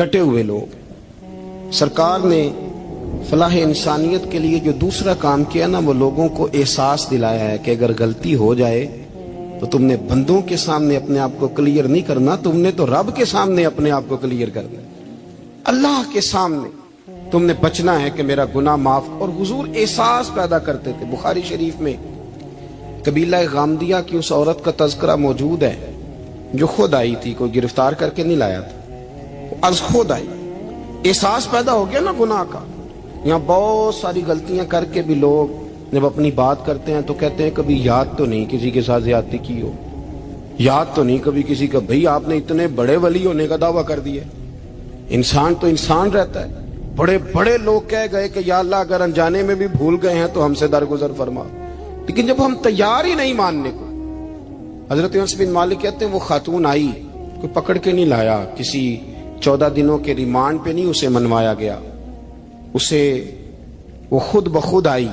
डटे हुए लोग। सरकार ने फलाह इंसानियत के लिए जो दूसरा काम किया ना, वो लोगों को एहसास दिलाया है कि अगर गलती हो जाए तो तुमने बंदों के सामने अपने आप को क्लियर नहीं करना, तुमने तो रब के सामने अपने आप को क्लियर करना है। अल्लाह के सामने तुमने बचना है कि मेरा गुनाह माफ। और हुजूर एहसास पैदा करते थे। बुखारी शरीफ में कबीला गामदिया की उस औरत का तज़किरा मौजूद है जो खुद आई थी, कोई गिरफ्तार करके नहीं लाया था, आज खुद आई। एहसास पैदा हो गया ना गुनाह का। यहाँ बहुत सारी गलतियां करके भी लोग जब अपनी बात करते हैं तो कहते हैं कभी याद तो नहीं किसी के साथ ज्यादती की हो, याद तो नहीं कभी किसी का। भाई आपने इतने बड़े वली होने का दावा कर दिया। इंसान तो इंसान रहता है। बड़े बड़े लोग कह गए कि या अल्लाह अगर अनजाने में भी भूल गए हैं तो हमसे दरगुजर फरमा। लेकिन जब हम तैयार ही नहीं मानने को, हजरत अनस बिन मालिक कहते हैं वो खातून आई, कोई पकड़ के नहीं लाया, किसी 14 दिनों के रिमांड पे नहीं उसे मनवाया गया, उसे वो खुद बखुद आई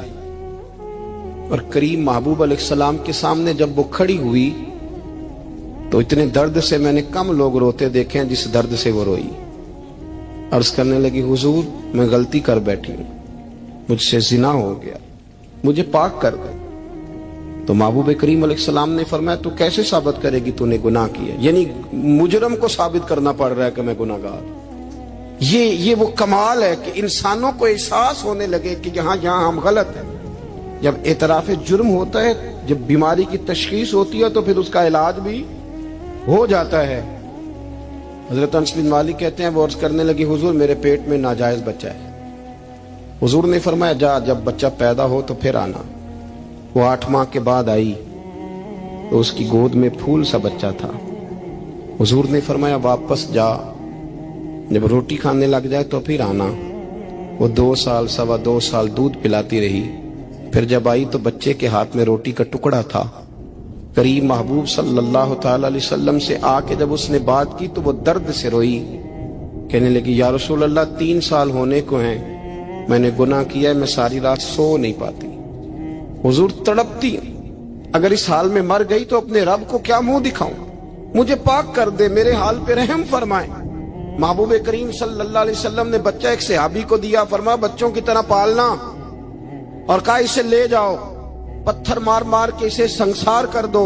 और करीम महबूब अलैहिस्सलाम के सामने जब वो खड़ी हुई तो इतने दर्द से मैंने कम लोग रोते देखे हैं जिस दर्द से वो रोई। अर्ज करने लगी हुजूर मैं गलती कर बैठी हूं, मुझसे जिना हो गया, मुझे पाक कर दे। तो महबूब करीम अलैहिस्सलाम ने फरमाया तू कैसे साबित करेगी तूने गुनाह किया? यानी मुजरम को साबित करना पड़ रहा है कि मैं गुनाहगार। ये वो कमाल है कि इंसानों को एहसास होने लगे कि यहाँ हम गलत हैं। जब एतराफ़ जुर्म होता है, जब बीमारी की तशखीस होती है तो फिर उसका इलाज भी हो जाता है। हजरत अनस बिन मालिक कहते हैं वो अर्ज करने लगी हुजूर मेरे पेट में नाजायज बच्चा है। हुजूर ने फरमाया जा जब बच्चा पैदा हो तो फिर आना। वो 8 माह के बाद आई तो उसकी गोद में फूल सा बच्चा था। हुजूर ने फरमाया वापस जा, जब रोटी खाने लग जाए तो फिर आना। वो 2 साल 2.25 साल दूध पिलाती रही। फिर जब आई तो बच्चे के हाथ में रोटी का टुकड़ा था। करीम महबूब सल्लल्लाहु ताला अलैहि वसल्लम से आके जब उसने बात की तो वो दर्द से रोई, कहने लगी या रसूल अल्लाह 3 साल होने को हैं, मैंने गुनाह किया है, मैं सारी रात सो नहीं पाती। हुजूर तड़पती, अगर इस हाल में मर गई तो अपने रब को क्या मुंह दिखाऊं, मुझे पाक कर दे, मेरे हाल पे रहम फरमाए। महबूब करीम सल्लल्लाहु अलैहि वसल्लम ने बच्चा एक सहाबी को दिया, फरमाया बच्चों की तरह पालना, और कहा इसे ले जाओ, पत्थर मार मार के इसे संसार कर दो।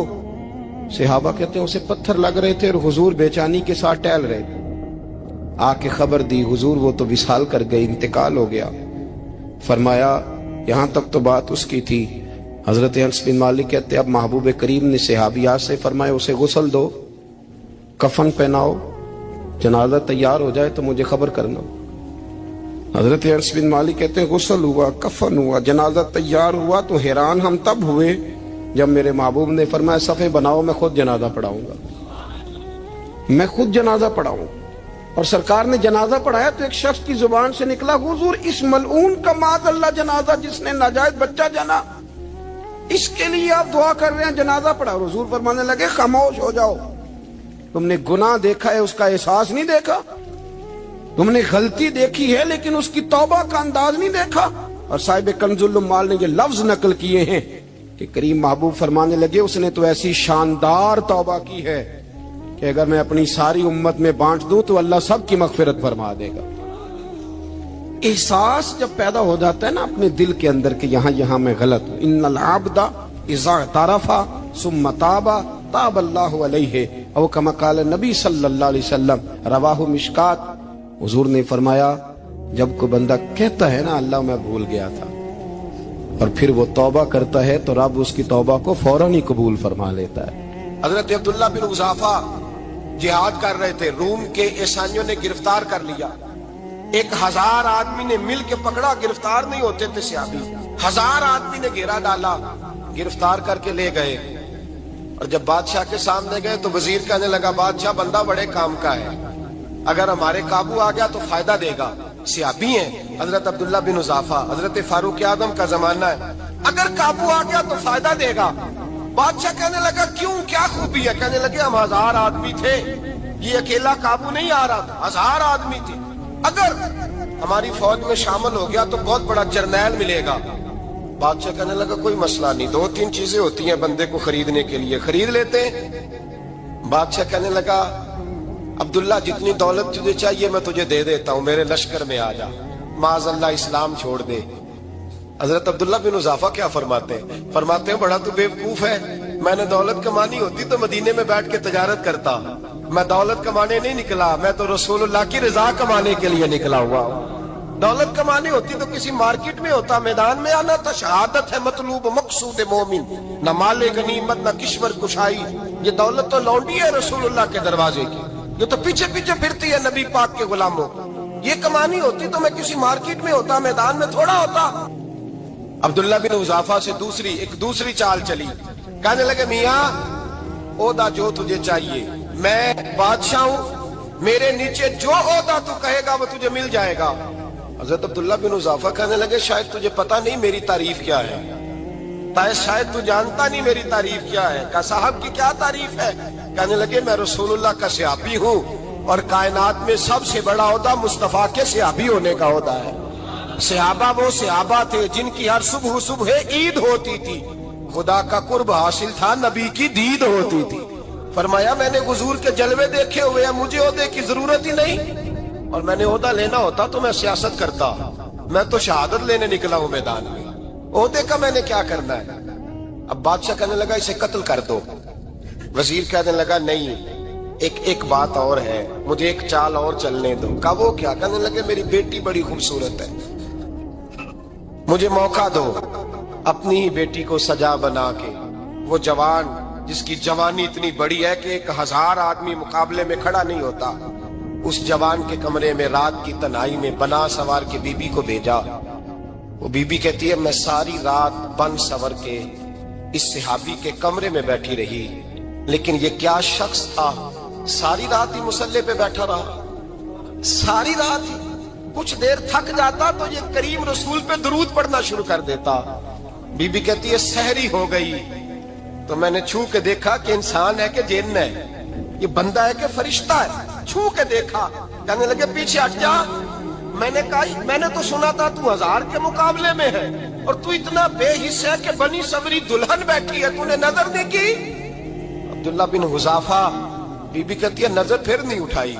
सहाबा कहते हैं उसे पत्थर लग रहे थे और हुजूर बेचैनी के साथ टहल रहे थे। आके खबर दी हुजूर वो तो विसाल कर गए, इंतकाल हो गया। फरमाया यहां तक तो बात उसकी थी। हजरत अनस बिन मालिक कहते अब महबूब करीम ने सहाबियात से फरमाया उसे गुस्ल दो, कफन पहनाओ, जनाजा तैयार हो जाए तो मुझे खबर करना। हजरत अनस बिन मालिक कहते हैं गुस्ल हुआ, कफन हुआ, जनाजा तैयार हुआ तो हैरान हम तब हुए जब मेरे महबूब ने फरमाया सफ़े बनाओ, मैं खुद जनाजा पढ़ाऊंगा, मैं खुद जनाजा पढ़ाऊंगा। और सरकार ने जनाजा पढ़ाया तो एक शख्स की जुबान से निकला हुजूर इस मलऊन का माज़अल्लाह जनाजा जिसने नाजायज बच्चा जना, इसके लिए आप दुआ कर रहे हैं, जनाजा पढ़ा। हुजूर फरमाने लगे खामोश हो जाओ, तुमने गुनाह देखा है उसका एहसास नहीं देखा, तुमने गलती देखी है लेकिन उसकी तौबा का अंदाज नहीं देखा। और साहिब कंजुल उम्माल ने ये लफ्ज नकल किए हैं कि करीम महबूब फरमाने लगे उसने तो ऐसी शानदार तौबा की है कि अगर मैं अपनी सारी उम्मत में बांट दूं तो अल्लाह सबकी मगफिरत फरमा देगा। एहसास जब पैदा हो जाता है ना अपने दिल के अंदर कि यहाँ मैं गलत हूं। इन्नल आबदा इज़ा तारफा सुम्मा ताबा ताबल्लाहु अलैहि औ कमा क़ाल नबी सल्लल्लाहु अलैहि वसल्लम रवाहु मिशकात। हुजूर ने फरमाया जब कोई बंदा कहता है ना अल्लाह मैं भूल गया था और फिर वो तौबा करता है तो रब उसकी तौबा को फौरन ही कबूल फरमा लेता है। हजरत अब्दुल्ला बिन उज़ाफा जिहाद कर रहे थे, रूम के ईसाइयों ने गिरफ्तार कर लिया। 1000 आदमी ने मिल के पकड़ा, गिरफ्तार नहीं होते थे सहाबी। 1000 आदमी ने घेरा डाला, गिरफ्तार करके ले गए। और जब बादशाह के सामने गए तो वजीर कहने लगा बादशाह बंदा बड़े काम का है, अगर हमारे काबू आ गया तो फायदा देगा। सहाबी हैं हजरत अब्दुल्ला बिन उज़ाफा, हजरत फारूक आदम का जमाना है, अगर काबू आ गया तो फायदा देगा। बादशाह कहने लगा क्यों, क्या खूबी है? कहने लगे हम 1000 आदमी थे, ये अकेला काबू नहीं आ रहा था, 1000 आदमी थे, अगर हमारी फौज में शामिल हो गया तो बहुत बड़ा जर्नैल मिलेगा। बादशाह कहने लगा कोई मसला नहीं, 2-3 चीजें होती हैं बंदे को खरीदने के लिए, खरीद लेते हैं। बादशाह कहने लगा अब्दुल्ला जितनी दौलत तुझे चाहिए मैं तुझे दे देता हूं, मेरे लश्कर में आ जा, माज़अल्लाह इस्लाम छोड़ दे। हजरत अब्दुल्ला बिन हुज़ाफा क्या फरमाते हैं, बड़ा तू बेवकूफ है, मैंने दौलत कमानी होती तो मदीने में बैठ के तजारत करता, मैं दौलत कमाने नहीं निकला, मैं तो रसूलुल्लाह की रजा कमाने के लिए निकला हुआ हूं। दौलत कमानी होती तो किसी मार्केट में होता, मैदान में आना था। शहादत है मतलूब मकसूद मोमिन, न माले गनीमत न किश्वर कुशाई। ये दौलत तो लौंडी है रसूलुल्लाह के दरवाजे की, ये तो पीछे पीछे फिरती है नबी पाक के गुलामों। ये कमानी होती तो मैं किसी मार्केट में होता, मैदान में थोड़ा होता। अब्दुल्ला बिन हुज़ाफा से एक दूसरी चाल चली। कहने लगे मियाँ ओदा जो तुझे चाहिए, मैं बादशाह हूं, मेरे नीचे जो ओदा तू कहेगा वो तुझे मिल जाएगा। हजरत अब्दुल्ला बिन हुज़ाफा कहने लगे शायद तुझे पता नहीं मेरी तारीफ क्या है, शायद तू जानता नहीं मेरी तारीफ क्या है। कहा साहब की क्या तारीफ है? कहने लगे मैं रसूलुल्लाह का सहाबी हूँ और कायनात में सबसे बड़ा ओदा मुस्तफा के सहाबी होने का ओदा है। सहाबा वो सहाबा थे जिनकी हर सुबह सुबह ईद होती थी, खुदा का कुर्ब हासिल था, नबी की दीद होती थी। फरमाया मैंने हुजूर के जलवे देखे हुए हैं, मुझे ओहदे की जरूरत ही नहीं, और मैंने ओहदा लेना होता तो मैं सियासत करता, मैं तो शहादत लेने निकला हूं मैदान में, ओहदे का मैंने क्या करना है। अब बादशाह कहने लगा इसे कत्ल कर दो। वजीर कहने लगा नहीं, एक बात और है, मुझे एक चाल और चलने दो। कहा वो क्या? कहने लगे मेरी बेटी बड़ी खूबसूरत है, मुझे मौका दो अपनी ही बेटी को सजा बना के, वो जवान जिसकी जवानी इतनी बड़ी है कि 1000 आदमी मुकाबले में खड़ा नहीं होता, उस जवान के कमरे में रात की तन्हाई में बना सवार के बीबी को भेजा। वो बीबी कहती है मैं सारी रात बन सवर के इस सहाबी के कमरे में बैठी रही, लेकिन ये क्या शख्स था, सारी रात ही मुसल्ले पे बैठा रहा, सारी रात ही। कुछ देर थक जाता तो ये करीम रसूल पे दरूद पढ़ना शुरू कर देता। बीबी कहती है सहरी हो गई तो मैंने छू के देखा कि इंसान है कि जिन्न है, ये बंदा है कि फरिश्ता है, छू के देखा। कहने लगे पीछे हट जा। मैंने कहा मैंने तो सुना था तू 1000 के मुकाबले में है और तू इतना बेहिस्सा है कि बनी सवरी दुल्हन बैठी है, तूने नजर नहीं की। अब्दुल्ला बिन हुज़ाफा, बीबी कहती है नजर फिर नहीं उठाई,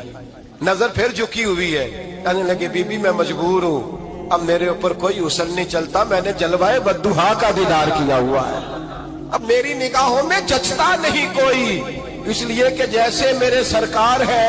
नजर फिर झुकी हुई है। कहने लगे बीबी मैं मजबूर हूँ, अब मेरे ऊपर कोई हुस्न नहीं चलता, मैंने जलवाए बद्दुहा का दीदार किया हुआ है, अब मेरी निगाहों में जचता नहीं कोई, इसलिए कि जैसे मेरे सरकार है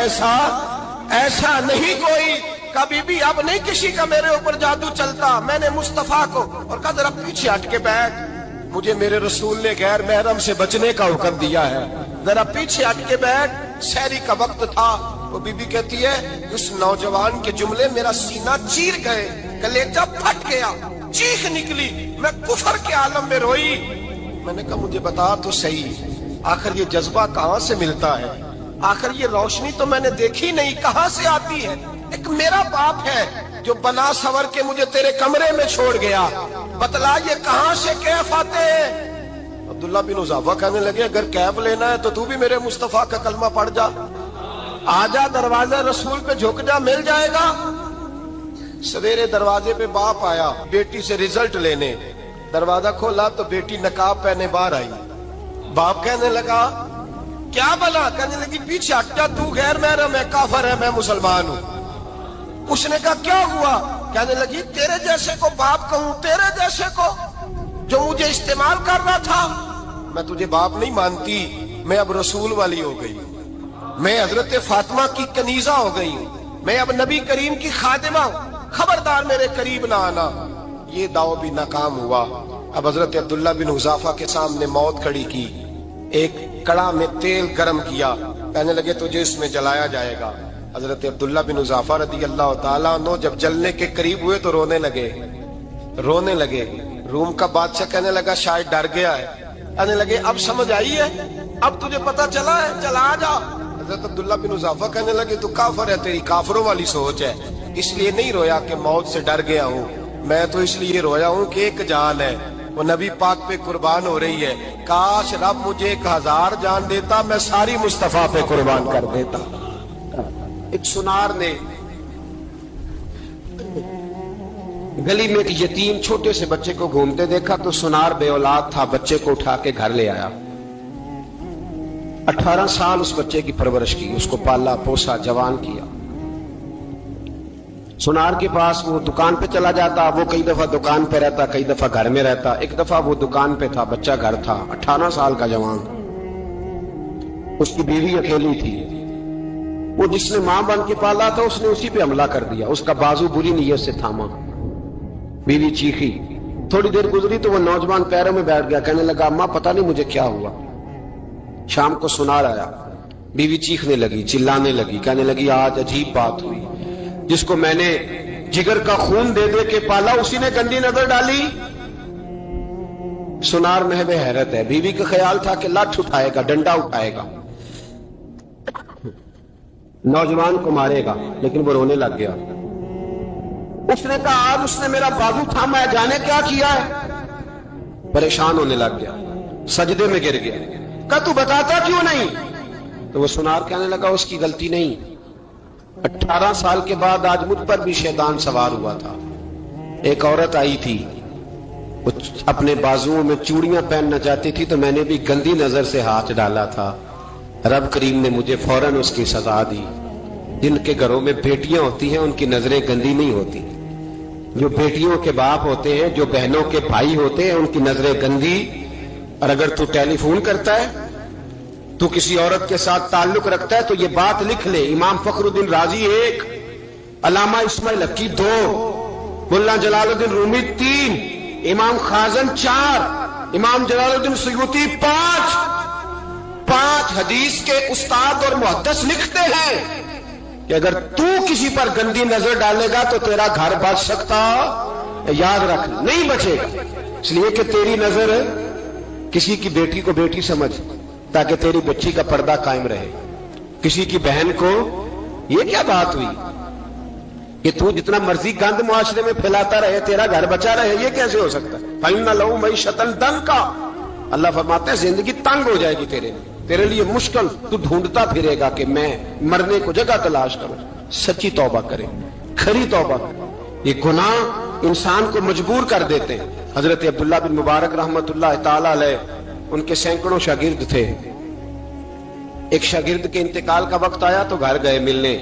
ऐसा नहीं कोई। कभी भी अब नहीं किसी का मेरे ऊपर जादू चलता, मैंने मुस्तफा को, और कहा जरा पीछे हट के बैठ, मुझे मेरे रसूल ने गैर महरम से बचने का हुक्म दिया है, जरा पीछे हट के बैठ। सहरी का वक्त था। वो बीबी कहती है उस नौजवान के जुमले मेरा सीना चीर गए, कलेजा फट गया, चीख निकली, मैं कुफर के आलम में रोई। मैंने कहा मुझे बता तो सही, आखिर ये जज्बा कहाँ से मिलता है, आखिर ये रोशनी तो मैंने देखी नहीं, कहाँ से आती है। एक मेरा बाप है जो बना सवर के मुझे तेरे कमरे में छोड़ गया, बतला ये कहाँ से कैफ आते हैं। अब्दुल्ला बिन हुज़ाफा कहने लगे अगर कैफ लेना है तो तू भी मेरे मुस्तफा का कलमा पढ़ जा, आजा दरवाजे रसूल पे झुक जा, मिल जाएगा। सवेरे दरवाजे पे बाप आया बेटी से रिजल्ट लेने, दरवाजा खोला तो बेटी नकाब पहने बाहर आई। बाप कहने लगा क्या बला? कहने लगी पीछे हट जा, तू गैर महरम है, काफर है, मैं मुसलमान हूँ। उसने कहा क्या हुआ? कहने लगी तेरे जैसे को बाप कहूं, तेरे जैसे को जो मुझे इस्तेमाल कर रहा था, मैं तुझे बाप नहीं मानती, मैं अब रसूल वाली हो गई, मैं हजरत फातिमा की कनीजा हो गई हूँ, मैं अब नबी करीम की खादिमा हूँ, खबरदार मेरे करीब ना आना। ये दाव भी नाकाम हुआ। अब हजरत अब्दुल्ला बिन हुज़ाफा के सामने मौत खड़ी की, एक कड़ा में तेल गर्म किया, कहने लगे तुझे इसमें जलाया जाएगा। हजरत अब्दुल्ला बिन हुज़ाफा रदी अल्लाह ताला अन्हु जब जलने के करीब हुए तो रोने लगे। रूम का बादशाह कहने लगा शायद डर गया है, कहने लगे अब समझ आई है, अब तुझे पता चला है, चला आ जा। हजरत अब्दुल्ला बिन हुज़ाफा कहने लगे तू काफिर है, तेरी काफिरों वाली सोच है, इसलिए नहीं रोया कि मौत से डर गया हूँ, मैं तो इसलिए रोया हूँ कि एक जान है वो नबी पाक पे कुर्बान हो रही है, काश रब मुझे 1000 जान देता, मैं सारी मुस्तफा पे कुर्बान कर देता। एक सुनार ने गली में एक यतीम छोटे से बच्चे को घूमते देखा तो सुनार बे औलाद था, बच्चे को उठा के घर ले आया। 18 साल उस बच्चे की परवरिश की, उसको पाला पोसा जवान किया। सुनार के पास वो दुकान पे चला जाता, वो कई दफा दुकान पे रहता, कई दफा घर में रहता। एक दफा वो दुकान पे था, बच्चा घर था, 18 साल का जवान। उसकी बीवी अकेली थी। वो जिसने मां बन के पाला था उसने उसी पे हमला कर दिया, उसका बाजू बुरी नीयत से थामा। बीवी चीखी, थोड़ी देर गुजरी तो वो नौजवान पैरों में बैठ गया, कहने लगा अम्मा पता नहीं मुझे क्या हुआ। शाम को सुनार आया, बीवी चीखने लगी, चिल्लाने लगी, कहने लगी आज अजीब बात हुई, जिसको मैंने जिगर का खून दे दे के पाला उसी ने गंदी नजर डाली। सुनार महवे हैरत है। बीवी का ख्याल था कि लाठ उठाएगा, डंडा उठाएगा, नौजवान को मारेगा, लेकिन वो रोने लग गया। उसने कहा आज उसने मेरा बाजू थामा है, जाने क्या किया है। परेशान होने लग गया, सजदे में गिर गया। कहा तू बताता क्यों नहीं? तो वो सुनार कहने लगा उसकी गलती नहीं, 18 साल के बाद आज मुझ पर भी शैतान सवार हुआ था। एक औरत आई थी, वो अपने बाजुओं में चूड़ियां पहनना चाहती थी, तो मैंने भी गंदी नजर से हाथ डाला था। रब करीम ने मुझे फौरन उसकी सजा दी। जिनके घरों में बेटियां होती हैं उनकी नजरें गंदी नहीं होती। जो बेटियों के बाप होते हैं, जो बहनों के भाई होते हैं, उनकी नजरें गंदी। और अगर तू टेलीफोन करता है, तू किसी औरत के साथ ताल्लुक रखता है, तो ये बात लिख ले, इमाम फखरुद्दीन राजी 1, अल्लामा इस्माइल हक्की 2, मुल्ला जलालुद्दीन रूमी 3, इमाम खाजन 4, इमाम जलालुद्दीन सुयूती 5 हदीस के उस्ताद और मुहद्दिस लिखते हैं कि अगर तू किसी पर गंदी नजर डालेगा तो तेरा घर बच सकता, याद रख, नहीं बचेगा। इसलिए कि तेरी नजर किसी की बेटी को बेटी समझ, ताकि तेरी बच्ची का पर्दा कायम रहे। किसी की बहन को, ये क्या बात हुई कि तू जितना मर्जी गंद मुआशरे में फैलाता रहे, तेरा घर बचा रहे, ये कैसे हो सकता है? फाइना लहू मईशतन दंका, अल्लाह फरमाते हैं जिंदगी तंग हो जाएगी तेरे लिए मुश्किल। तू ढूंढता फिरेगा कि मैं मरने को जगह तलाश करूं। सच्ची तौबा करे, खरी तौबा करे। ये गुनाह इंसान को मजबूर कर देते हैं। हजरत अब्दुल्ला बिन मुबारक रहमतुल्लाह ताला अलैह, उनके सैकड़ों शागिर्द थे। एक शागिर्द के इंतकाल का वक्त आया तो घर गए मिलने।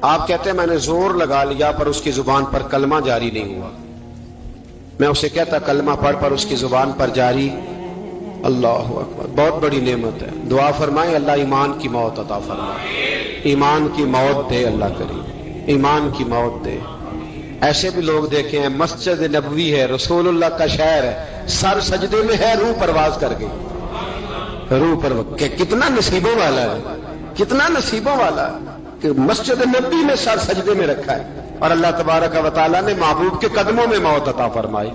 आप कहते हैं मैंने जोर लगा लिया पर उसकी जुबान पर कलमा जारी नहीं हुआ। मैं उसे कहता कलमा पढ़, पर उसकी जुबान पर जारी। अल्लाह अकबर, बहुत बड़ी नेमत है। दुआ फरमाए अल्लाह ईमान की मौत अता फरमाए, ईमान की मौत दे अल्लाह करीम, ईमान की मौत दे। ऐसे भी लोग देखे हैं, मस्जिद नबवी है, रसूलुल्लाह का शहर है, सर सजदे में है, रूह परवाज कर गई। रूह पर कितना नसीबों वाला है, कितना नसीबों वाला है कि मस्जिद नबी में सर सजदे में रखा है और अल्लाह तबारक व तआला ने महबूब के कदमों में मौत अता फरमाई।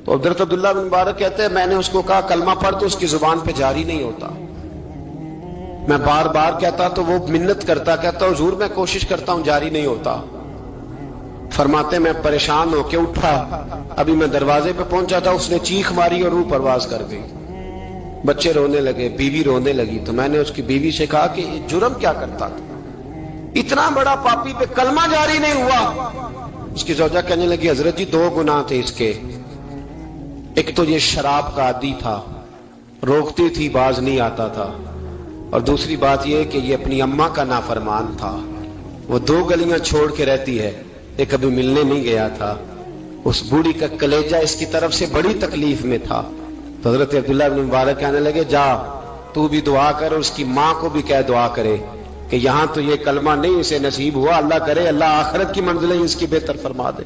तो हज़रत अब्दुल्ला बिन मुबारक कहते हैं मैंने उसको कहा कलमा पढ़, तो उसकी जुबान पे जारी नहीं होता। मैं बार बार कहता तो वो मिन्नत करता, कहता हुजूर मैं कोशिश करता हूं, जारी नहीं होता। फरमाते मैं परेशान होके उठा, अभी मैं दरवाजे पे पहुंचा था, उसने चीख मारी और रूह परवाज कर गई। बच्चे रोने लगे, बीवी रोने लगी। तो मैंने उसकी बीवी से कहा कि जुर्म क्या करता था, इतना बड़ा पापी पे कलमा जारी नहीं हुआ। उसकी जोजा कहने लगी हजरत जी 2 गुनाह थे इसके। एक तो ये शराब का आदी था, रोकती थी बाज नहीं आता था, और दूसरी बात यह कि ये अपनी अम्मा का नाफरमान था। वो 2 गलियां छोड़ के रहती है, ये कभी मिलने नहीं गया था। उस बूढ़ी का कलेजा इसकी तरफ से बड़ी तकलीफ में था। तो हजरत अब्दुल्ला बिन मुबारक कहने लगे जा तू भी दुआ कर और उसकी माँ को भी कह दुआ करे कि यहां तो ये कलमा नहीं इसे नसीब हुआ, अल्लाह करे अल्लाह आखिरत की मंजिलें इसकी बेहतर फरमा दे।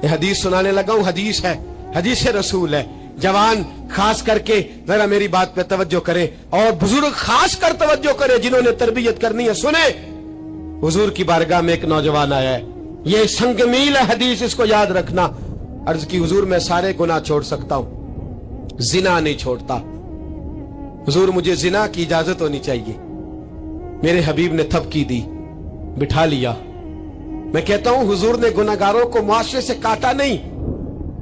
ये हदीस सुनाने लगा हूं, हदीस है, हदीस रसूल है। जवान खास करके जरा मेरी बात पे तवज्जो करे और बुजुर्ग खास कर तवज्जो करे जिन्होंने तरबियत करनी है। सुने, हुजूर की बारगाह में एक नौजवान आया है, ये संगमील है हदीस, इसको याद रखना। अर्ज की हुजूर मैं सारे गुनाह छोड़ सकता हूं, जिना नहीं छोड़ता। हुजूर मुझे जिना की इजाजत होनी चाहिए। मेरे हबीब ने थपकी दी, बिठा लिया। मैं कहता हूं हुजूर ने गुनाहगारों को मुआशरे से काटा नहीं,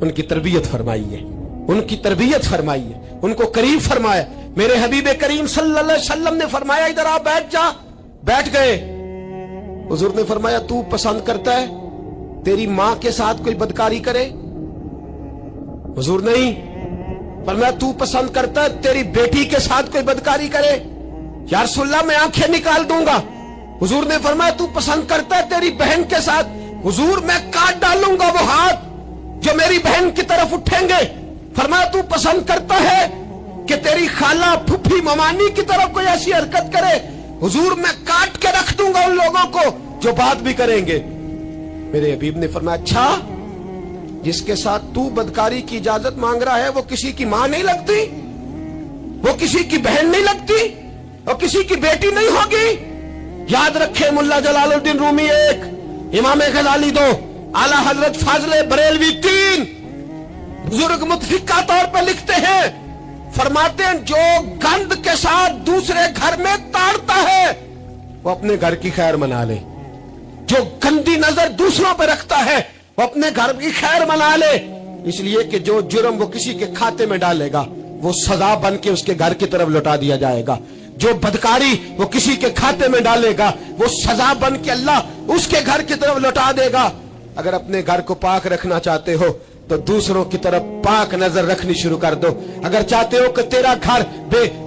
उनकी तरबियत फरमाई है, उनकी तरबियत फरमाई है, उनको करीब फरमाया। मेरे हबीब करीम सल्लल्लाहु अलैहि वसल्लम ने फरमाया इधर आ बैठ जा, बैठ गए। हुजूर ने फरमाया तू पसंद करता है तेरी मां के साथ कोई बदकारी करे? हुजूर नहीं, फरमाया तू पसंद करता है तेरी बेटी के साथ कोई बदकारी करे? या रसूलल्लाह मैं आंखें निकाल दूंगा। हुजूर ने फरमाया तू पसंद करता है तेरी बहन के साथ? हुजूर मैं काट डालूंगा वो हाथ जो मेरी बहन की तरफ उठेंगे। फरमाया तू पसंद करता है कि तेरी खाला फुफी ममानी की तरफ कोई ऐसी हरकत करे? हुजूर मैं काट के रख दूंगा उन लोगों को जो बात भी करेंगे। मेरे हबीब ने फरमाया अच्छा, जिसके साथ तू बदकारी की इजाजत मांग रहा है वो किसी की मां नहीं लगती, वो किसी की बहन नहीं लगती, वो किसी की बेटी नहीं होगी? याद रखे मुल्ला जलालुद्दीन रूमी 1, इमाम गजाली 2, आला हजरत फाजले बरेलवी 3। बुजुर्ग मुतफिका तौर पर लिखते हैं, फरमाते हैं जो गंद के साथ दूसरे घर में ताड़ता है वो अपने घर की खैर मना ले, जो गंदी नजर दूसरों पर रखता है वो अपने घर की खैर मना ले। इसलिए कि जो जुर्म वो किसी के खाते में डालेगा वो सजा बन के उसके घर की तरफ लौटा दिया जाएगा, जो बदकारी वो किसी के खाते में डालेगा वो सजा बन के अल्लाह उसके घर की तरफ लौटा देगा। अगर अपने घर को पाक रखना चाहते हो तो दूसरों की तरफ पाक नजर रखनी शुरू कर दो। अगर चाहते हो कि तेरा घर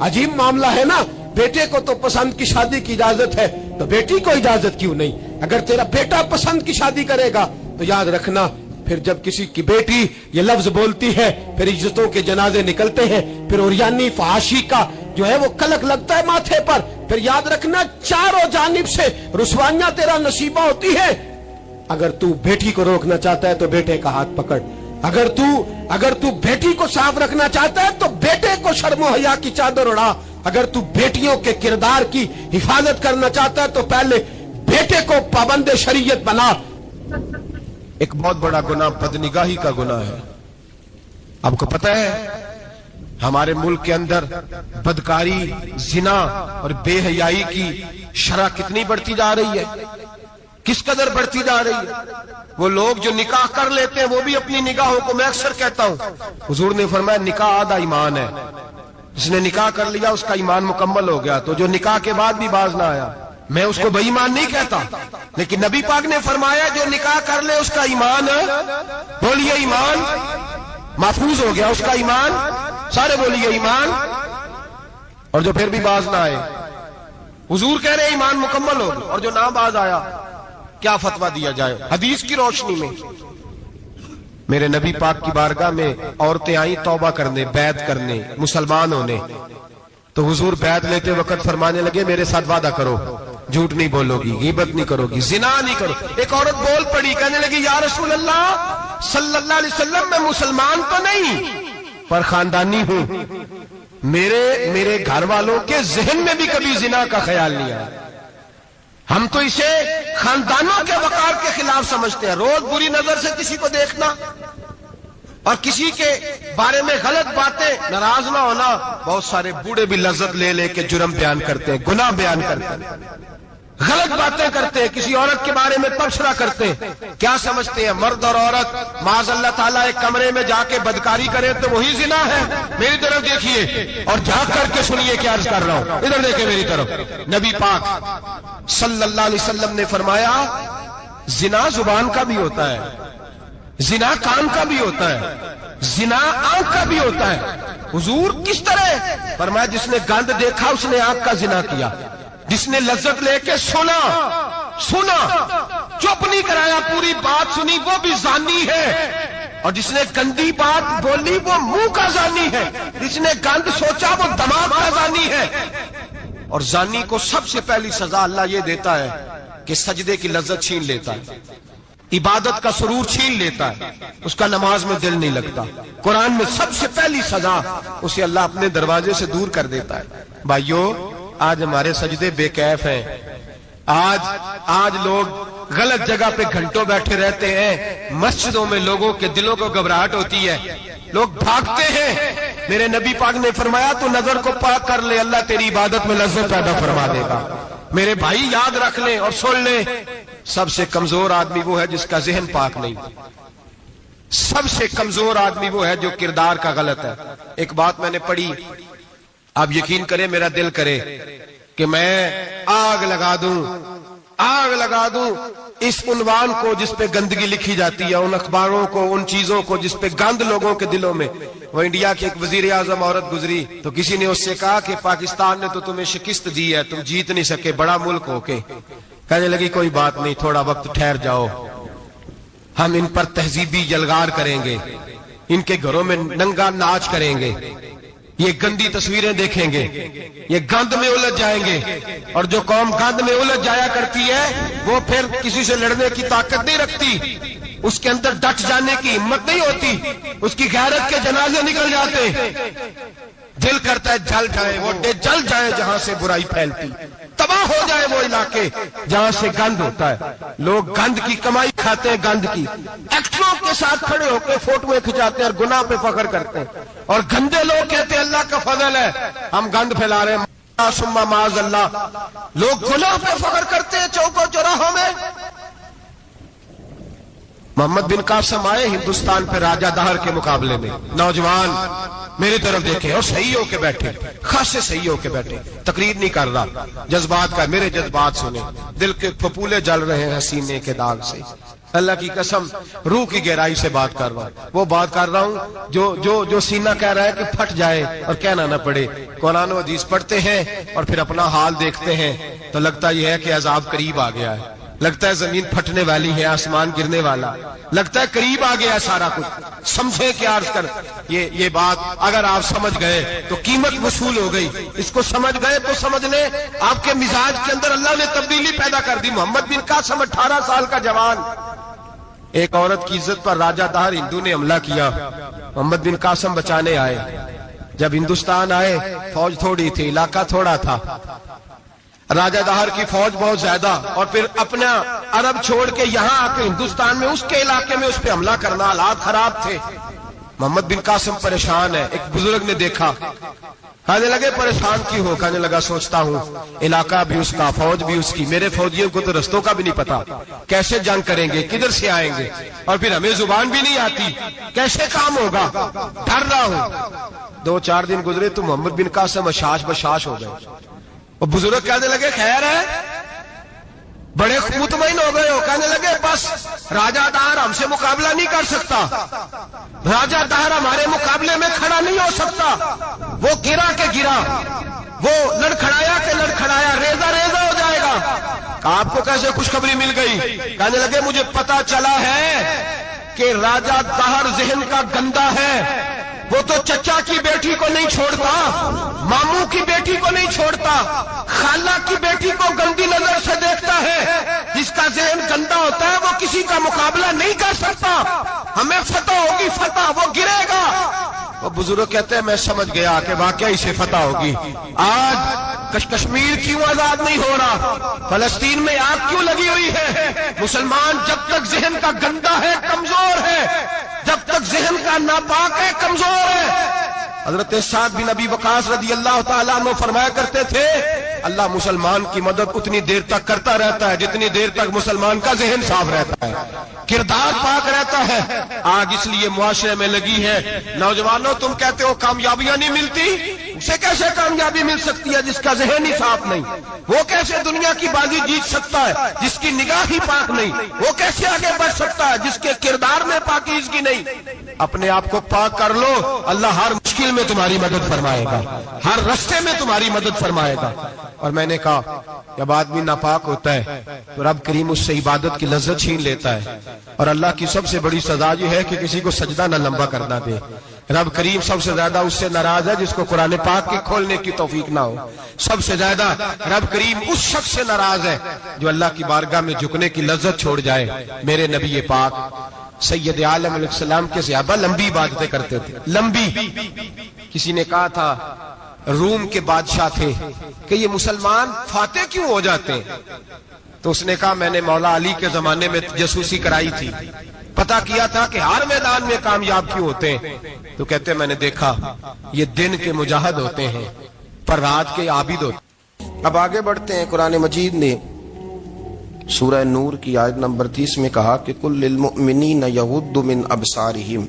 अजीब मामला है ना, बेटे को तो पसंद की शादी की इजाजत है तो बेटी को इजाजत क्यों नहीं? अगर तेरा बेटा पसंद की शादी करेगा तो याद रखना फिर जब किसी की बेटी ये लफ्ज बोलती है फिर इज्जतों के जनाजे निकलते हैं, फिर उरियानी फहाशी का जो है वो कलक लगता है माथे पर। फिर याद रखना चारों जानिब से रुसवाइयां तेरा नसीबा होती है। अगर तू बेटी को रोकना चाहता है तो बेटे का हाथ पकड़, अगर तू बेटी को साफ रखना चाहता है तो बेटे को शर्मो हया की चादर उड़ा, अगर तू बेटियों के किरदार की हिफाजत करना चाहता है तो पहले बेटे को पाबंद शरीयत बना। एक बहुत बड़ा गुनाह बदनिगाही का गुनाह है। आपको पता है हमारे मुल्क के अंदर बदकारी, जिना और बेहयाई की शरह कितनी बढ़ती जा रही है, किस कदर बढ़ती जा रही है। वो लोग जो निकाह कर लेते हैं वो भी अपनी निगाहों को, मैं अक्सर कहता हूं, हुजूर ने फरमाया निकाह आधा ईमान है। जिसने निकाह कर लिया उसका ईमान मुकम्मल हो गया। तो जो निकाह के बाद भी बाज ना आया, मैं उसको बेईमान नहीं कहता, लेकिन नबी पाक ने फरमाया जो निकाह कर ले उसका ईमान, बोलिए ईमान महफूज हो गया, उसका ईमान, सारे बोलिए ईमान। और जो फिर भी बाज ना आए, हुजूर कह रहे ईमान मुकम्मल हो गया। और जो ना बाज आया क्या फतवा दिया जाए हदीस की रोशनी में? मेरे नबी पाक की बारगाह में औरतें आई तौबा करने, बैत करने, मुसलमान होने। तो हुजूर बैत लेते वक्त फरमाने लगे मेरे साथ वादा करो, झूठ नहीं बोलोगी, गीबत नहीं करोगी, जिना नहीं करो। एक औरत बोल पड़ी, कहने लगी या रसूल अल्लाह सल्लल्लाहु अलैहि वसल्लम मैं मुसलमान तो नहीं पर खानदानी हूं, मेरे घर वालों के जहन में भी कभी जिना का ख्याल नहीं आया। हम तो इसे खानदानों के वकार के खिलाफ समझते हैं। रोज बुरी नजर से किसी को देखना और किसी के बारे में गलत बातें, नाराज ना होना। बहुत सारे बूढ़े भी लज्जत ले लेके जुर्म बयान करते हैं, गुनाह बयान करते हैं, गलत बातें करते हैं, किसी औरत के बारे में तबसरा करते हैं। क्या समझते हैं मर्द और औरत माज़ अल्लाह ताला एक कमरे में जाके बदकारी करे तो वही जिना है? मेरी तरफ देखिए और झांक करके सुनिए क्या अर्ज कर रहा हूं, इधर देखिए मेरी तरफ। नबी पाक सल्लल्लाहु अलैहि वसल्लम ने फरमाया जिना जुबान का भी होता है, जिना कान का भी होता है, जिना आंख का भी होता है। हुजूर किस तरह? फरमाया जिसने गंद देखा उसने आंख का जिना किया, जिसने लज्जत लेके सुना, चुप नहीं कराया, पूरी बात सुनी, वो भी जानी है। और जिसने गंदी बात बोली वो मुंह का जानी है, जिसने गंद सोचा वो दिमाग का जानी है। और जानी को सबसे पहली सजा अल्लाह ये देता है कि सजदे की लज्जत छीन लेता है, इबादत का सुरूर छीन लेता है, उसका नमाज में दिल नहीं लगता। कुरान में सबसे पहली सजा उसे अल्लाह अपने दरवाजे से दूर कर देता है। भाइयों आज हमारे सजदे बेकैफ हैं, आज लोग गलत जगह पे घंटों बैठे रहते हैं, मस्जिदों में लोगों के दिलों को घबराहट होती है, लोग भागते हैं। मेरे नबी पाक ने फरमाया तू नजर को पाक कर ले, अल्लाह तेरी इबादत में लज्जत पैदा फरमा देगा। मेरे भाई याद रख ले और सुन ले, सबसे कमजोर आदमी वो है जिसका जहन पाक नहीं, सबसे कमजोर आदमी वो है जो किरदार का गलत है। एक बात मैंने पढ़ी, आप यकीन करें मेरा दिल करे कि मैं आग लगा दूं आग लगा दूं इस उन्वान को जिस पे गंदगी लिखी जाती है, उन अखबारों को, उन चीजों को जिस पे गंद लोगों के दिलों में। वो इंडिया की एक वजीर आजम औरत गुजरी तो किसी ने उससे कहा कि पाकिस्तान ने तो तुम्हें शिकस्त दी है, तुम जीत नहीं सके बड़ा मुल्क होके। कहने लगी कोई बात नहीं, थोड़ा वक्त ठहर जाओ, हम इन पर तहजीबी यलगार करेंगे, इनके घरों में नंगा नाच करेंगे, ये गंदी तस्वीरें देखेंगे, ये गंद में उलझ जाएंगे। और जो कौम गंद में उलझ जाया करती है वो फिर किसी से लड़ने की ताकत नहीं रखती, उसके अंदर डट जाने की हिम्मत नहीं होती, उसकी गैरत के जनाजे निकल जाते। दिल करता है जल जाए वो जल जाए जहां से बुराई फैलती, तबाह हो जाए वो इलाके जहां से गंद होता है। लोग गंद की कमाई खाते हैं, गंद की एक्टरों के साथ खड़े होकर फोटोएं खिंचाते हैं और गुनाह पे फख्र करते हैं। और गंदे लोग कहते हैं अल्लाह का फजल है हम गंद फैला रहे हैं, सुम्मा माज अल्लाह। लोग गुनाह पे फख्र करते हैं चौकों चौराहों में। मोहम्मद बिन कासिम आए हिंदुस्तान पे राजा दहर के मुकाबले में, नौजवान मेरी तरफ देखे और सही होके बैठे, खासे सही होके बैठे, तकरीर नहीं कर रहा, जज्बात का, मेरे जज्बात सुने, दिल के फपूले जल रहे हैं सीने के दाग से। अल्लाह की कसम रूह की गहराई से बात कर रहा हूं, वो बात कर रहा हूं जो सीना कह रहा है कि फट जाए और कहना ना पड़े। कुरान और हदीस पढ़ते हैं और फिर अपना हाल देखते हैं तो लगता यह है कि अजाब करीब आ गया है, लगता है जमीन फटने वाली है, आसमान गिरने वाला, लगता है करीब आ गया सारा कुछ। समझे क्या अर्ज कर, ये बात अगर आप समझ गए तो कीमत वसूल हो गई। इसको समझ गए तो समझ ले आपके मिजाज के अंदर अल्लाह ने तब्दीली पैदा कर दी। मोहम्मद बिन कासिम 18 साल का जवान, एक औरत की इज्जत पर राजा दहर हिंदू ने हमला किया, मोहम्मद बिन कासिम बचाने आए। जब हिंदुस्तान आए फौज थोड़ी थी, इलाका थोड़ा था, राजा दहर की फौज बहुत ज्यादा, और फिर अपना अरब छोड़ के यहां आके हिंदुस्तान में उसके इलाके में उस पर हमला करना, हालात खराब थे। मोहम्मद बिन कासिम परेशान है। एक बुजुर्ग ने देखा, कहने लगे परेशान क्यों हो? कहने लगा सोचता हूं इलाका भी उसका, फौज भी उसकी, मेरे फौजियों को तो रस्तों का भी नहीं पता, कैसे जंग करेंगे, किधर से आएंगे, और फिर हमें जुबान भी नहीं आती, कैसे काम होगा, डर रहा हूं। 2-4 दिन गुजरे तो मोहम्मद बिन कासिम अशाश बशाश हो गए। और बुजुर्ग कहने लगे खैर है, बड़े मुतमईन हो गए हो? कहने लगे बस राजा दहर हमसे मुकाबला नहीं कर सकता, राजा दहर हमारे मुकाबले में खड़ा नहीं हो सकता, वो गिरा के गिरा, वो लड़खड़ाया के लड़खड़ाया, रेजा रेजा हो जाएगा। आपको कैसे खुशखबरी मिल गई? कहने लगे मुझे पता चला है कि राजा दहर जहन का गंदा है, वो तो चचा की बेटी को नहीं छोड़ता, मामू की बेटी को नहीं छोड़ता, खाला की बेटी को गंदी नजर से देखता है। जिसका जहन गंदा होता है वो किसी का मुकाबला नहीं कर सकता, हमें फतह होगी, फतह, वो गिरेगा। वो बुजुर्ग कहते हैं मैं समझ गया कि वाकई से फतह होगी। आज कश्मीर क्यों आजाद नहीं हो रहा, फलस्तीन में आग क्यों लगी हुई है? मुसलमान जब तक जहन का गंदा है, कमजोर है, जब तक जहन का नापाक है, कमजोर है। हजरत साद बिन अबी वकास रजी अल्लाह ताला अन्हु फरमाया करते थे अल्लाह मुसलमान की मदद उतनी देर तक करता रहता है जितनी देर तक मुसलमान का जहन साफ रहता है, किरदार पाक रहता है। आग इसलिए मुआशरे में लगी है। नौजवानों तुम कहते हो कामयाबियां नहीं मिलती, उसे कैसे कामयाबी मिल सकती है जिसका जहन ही साफ नहीं? वो कैसे दुनिया की बाजी जीत सकता है जिसकी निगाह ही पाक नहीं? वो कैसे आगे बढ़ सकता है जिसके किरदार में पाकीज़गी नहीं? अपने आप को पाक कर लो, अल्लाह हर मुश्किल में तुम्हारी मदद फरमाएगा, हर रास्ते में तुम्हारी मदद फरमाएगा। और मैंने कहा जब आदमी नापाक होता है तो रब करीम उससे इबादत की लज्जत छीन लेता है। और अल्लाह की सबसे बड़ी सजा ये है कि किसी को सजदा न लंबा करना दे। रब करीम सबसे ज्यादा उससे नाराज है जिसको कुरान पाक के खोलने की तौफीक ना हो। सबसे ज्यादा रब करीम उस शख्स से नाराज है जो अल्लाह की बारगाह में झुकने की लज्जत छोड़ जाए। मेरे नबी पाक सैयद आलम अलैहिस्सलाम के सहाबा लंबी इबादतें करते थे, लंबी। किसी ने कहा था रूम के बादशाह थे कि ये मुसलमान फातेह क्यों हो जाते हैं? तो उसने कहा मैंने मौला अली के जमाने में जासूसी कराई थी, पता किया था कि हर मैदान में कामयाब क्यों होते हैं। तो कहते मैंने देखा ये दिन के मुजाहिद होते हैं पर रात के आबिद होते हैं। अब आगे बढ़ते हैं। कुरान मजीद ने सूरह नूर की आयत नंबर 30 में कहा कि कुल लिल मुमिनीन यगुद्दु मिन अबसारिहिम,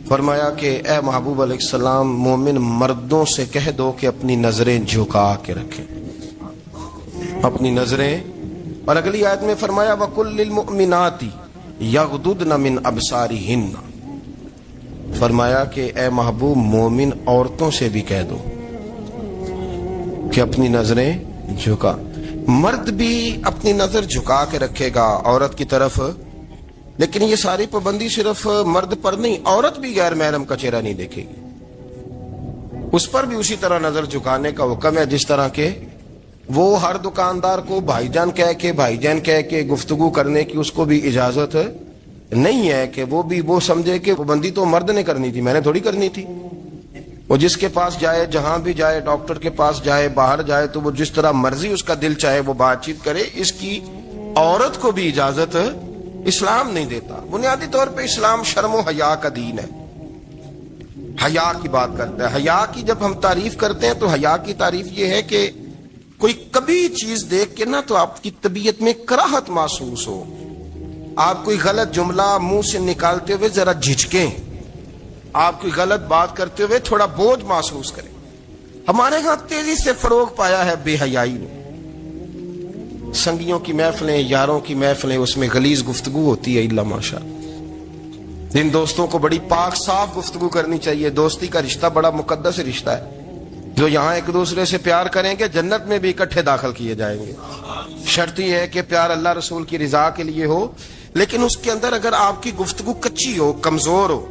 फरमाया कि ए महबूब अलैहिस्सलाम मोमिन मर्दों से कह दो कि अपनी नजरें झुका के रखें। اپنی نظریں. اور اگلی آیت میں فرمایا وَقُلْ لِلْمُؤْمِنَاتِ يَغْضُضْنَ مِنْ أَبْصَارِهِنَّ. فرمایا کہ اے محبوب مومن عورتوں سے بھی کہہ دو کہ اپنی نظریں جھکا. مرد بھی اپنی نظر جھکا کے رکھے گا عورت کی طرف، لیکن یہ ساری پابندی صرف مرد پر نہیں، عورت بھی غیر محرم کا چہرہ نہیں دیکھے گی. اس پر بھی اسی طرح نظر جھکانے کا حکم ہے جس طرح کے وہ ہر دکاندار کو بھائی جان کہہ کے گفتگو کرنے کی اس کو بھی اجازت نہیں ہے کہ وہ بھی وہ سمجھے کہ پابندی تو مرد نے کرنی تھی، میں نے تھوڑی کرنی تھی. وہ جس کے پاس جائے، جہاں بھی جائے، ڈاکٹر کے پاس جائے، باہر جائے، تو وہ جس طرح مرضی اس کا دل چاہے وہ بات چیت کرے. اس کی عورت کو بھی اجازت اسلام نہیں دیتا. بنیادی طور پہ اسلام شرم و حیا کا دین ہے. حیا کی بات کرتا ہے. حیا کی جب ہم تعریف کرتے ہیں تو حیا کی تعریف یہ ہے کہ کوئی کبھی چیز دیکھ کے نا تو آپ کی طبیعت میں کراہت محسوس ہو، آپ کوئی غلط جملہ منہ سے نکالتے ہوئے ذرا جھجکیں، آپ کوئی غلط بات کرتے ہوئے تھوڑا بوجھ محسوس کریں. ہمارے ہاں تیزی سے فروغ پایا ہے بے حیائی میں. سنگیوں کی محفلیں، یاروں کی محفلیں، اس میں غلیظ گفتگو ہوتی ہے. اللہ ماشاء. جن دوستوں کو بڑی پاک صاف گفتگو کرنی چاہیے. دوستی کا رشتہ بڑا مقدس رشتہ ہے. جو یہاں ایک دوسرے سے پیار کریں گے جنت میں بھی اکٹھے داخل کیے جائیں گے. شرط یہ ہے کہ پیار اللہ رسول کی رضا کے لیے ہو، لیکن اس کے اندر اگر آپ کی گفتگو کچی ہو، کمزور ہو،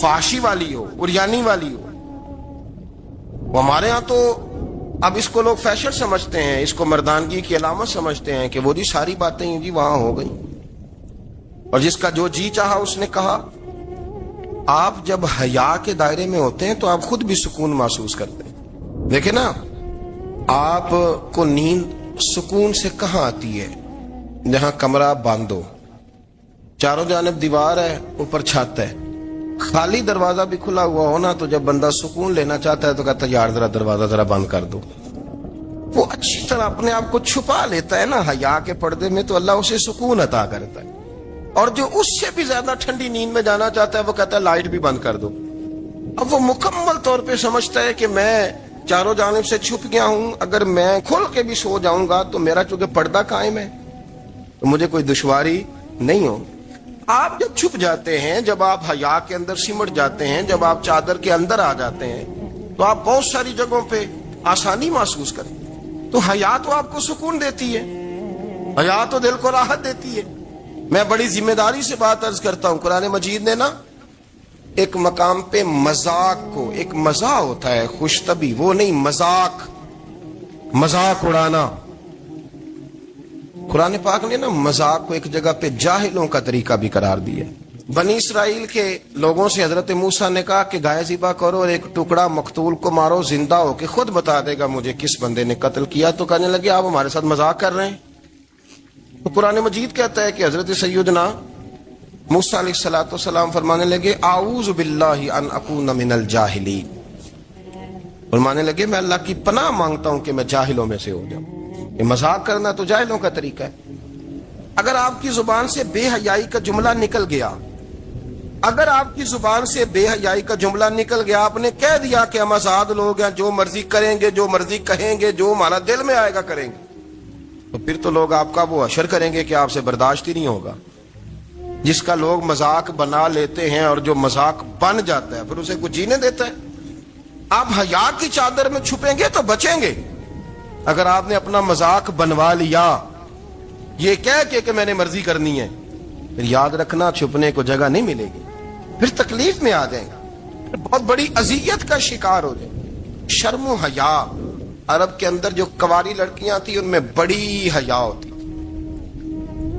فحاشی والی ہو، عریانی والی ہو. وہ ہمارے ہاں تو اب اس کو لوگ فیشن سمجھتے ہیں، اس کو مردانگی کی علامت سمجھتے ہیں کہ وہ جی ساری باتیں جی وہاں ہو گئی اور جس کا جو جی چاہا اس نے کہا. آپ جب حیا کے دائرے میں ہوتے ہیں تو آپ خود بھی سکون محسوس کرتے ہیں. دیکھیں نا، آپ کو نیند سکون سے کہاں آتی ہے؟ جہاں کمرہ بند ہو، چاروں جانب دیوار ہے، اوپر چھت ہے، خالی دروازہ بھی کھلا ہوا ہونا تو جب بندہ سکون لینا چاہتا ہے تو کہتا ہے یار ذرا دروازہ ذرا بند کر دو. وہ اچھی طرح اپنے آپ کو چھپا لیتا ہے نا حیا کے پردے میں، تو اللہ اسے سکون عطا کرتا ہے. اور جو اس سے بھی زیادہ ٹھنڈی نیند میں جانا چاہتا ہے وہ کہتا ہے لائٹ بھی بند کر دو. اب وہ مکمل طور پہ سمجھتا ہے کہ میں چاروں جانب سے چھپ گیا ہوں، اگر میں کھل کے بھی سو جاؤں گا تو میرا چونکہ پردہ قائم ہے تو مجھے کوئی دشواری نہیں ہو. آپ جب چھپ جاتے ہیں، جب آپ حیا کے اندر سمٹ جاتے ہیں، جب آپ چادر کے اندر آ جاتے ہیں تو آپ بہت ساری جگہوں پہ آسانی محسوس کرتے ہیں. تو حیا تو آپ کو سکون دیتی ہے، حیا تو دل کو راحت دیتی ہے. میں بڑی ذمہ داری سے بات عرض کرتا ہوں، قرآن مجید نے نا ایک مقام پہ مذاق کو، ایک مزاح ہوتا ہے خوش طبی، وہ نہیں مذاق اڑانا. قرآن پاک نے نا مذاق کو ایک جگہ پہ جاہلوں کا طریقہ بھی قرار دیا. بنی اسرائیل کے لوگوں سے حضرت موسیٰ نے کہا کہ گائے ذبح کرو اور ایک ٹکڑا مقتول کو مارو، زندہ ہو کے خود بتا دے گا مجھے کس بندے نے قتل کیا. تو کہنے لگے آپ ہمارے ساتھ مذاق کر رہے ہیں. تو قرآن مجید کہتا ہے کہ حضرت سیدنا موسیٰ علیہ الصلوۃ والسلام فرمانے لگے اعوذ باللہ ان اکون من الجاہلین. فرمانے لگے میں اللہ کی پناہ مانگتا ہوں کہ میں جاہلوں میں سے ہو جاؤں. یہ مذاق کرنا تو جاہلوں کا طریقہ ہے. اگر آپ کی زبان سے بے حیائی کا جملہ نکل گیا، اگر آپ کی زبان سے بے حیائی کا جملہ نکل گیا، آپ نے کہہ دیا کہ ہم آزاد لوگ ہیں، جو مرضی کریں گے، جو مرضی کہیں گے، جو ہمارا دل میں آئے گا کریں گے، تو پھر تو لوگ آپ کا وہ اشر کریں گے کہ آپ سے برداشت ہی نہیں ہوگا. جس کا لوگ مذاق بنا لیتے ہیں اور جو مذاق بن جاتا ہے پھر اسے کچھ جینے دیتا ہے. آپ حیا کی چادر میں چھپیں گے تو بچیں گے. اگر آپ نے اپنا مذاق بنوا لیا یہ کہہ کے کہ میں نے مرضی کرنی ہے، پھر یاد رکھنا چھپنے کو جگہ نہیں ملے گی، پھر تکلیف میں آ جائیں گا، پھر بہت بڑی اذیت کا شکار ہو جائیں. شرم و حیا، عرب کے اندر جو کنواری لڑکیاں تھیں ان میں بڑی حیا ہوتی.